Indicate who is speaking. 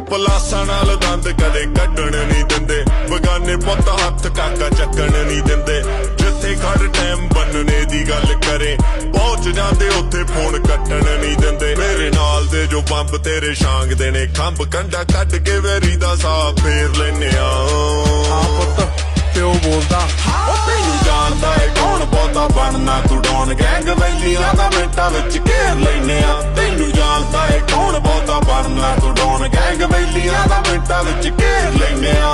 Speaker 1: ਪਲਾਸਾਂ ਨਾਲ ਦੰਦ ਕਦੇ ਕੱਢਣ ਨਹੀਂ ਦਿੰਦੇ, ਬਗਾਨੇ ਪੁੱਤ ਹੱਥ ਕਾਕਾ ਚੱਕਣ ਨਹੀਂ ਦਿੰਦੇ। ਜਿੱਥੇ ਖੜ ਟਾਈਮ ਬੰਨਣੇ ਦੀ ਗੱਲ ਕਰੇ, ਪਹੁੰਚ ਜਾਂਦੇ ਉੱਥੇ ਫੋਨ ਕੱਟਣ ਨਹੀਂ ਦਿੰਦੇ। ਮੇਰੇ ਨਾਲ ਦੇ ਜੋ ਬੰਬ ਤੇਰੇ ਛਾਂਗਦੇ ਨੇ ਖੰਭ, ਕੰਡਾ ਕੱਢ ਕੇ ਵੈਰੀ ਦਾ ਸਾਹ ਫੇਰ ਲੈਨੇ ਆ।
Speaker 2: ਹਾਂ ਪੁੱਤ ਪਿਓ ਬੋਲਦਾ,
Speaker 1: ਉਹ ਤੈਨੂੰ ਜਾਣਦਾ ਏ ਕੌਣ ਬਹੁਤਾ ਬਣਨਾ ਤੂੰ ਡਾਉਨ, ਗੈਂਗ ਵੈਲੀਆਂ ਦਾ ਮਿੰਟਾਂ ਵਿੱਚ ਘੇਰ ਲੈਨੇ ਆ। ਤੈਨੂੰ ਜਾਣਦਾ ਏ ਕੌਣ ਬਹੁਤਾ ਬਣਨਾ ਤੂੰ ਡਾਉਨ, ਗੈਂਗ ਵੈਲੀਆਂ ਦਾ ਮਿੰਟਾਂ ਵਿੱਚ ਘੇਰ ਲੈਨੇ ਆ।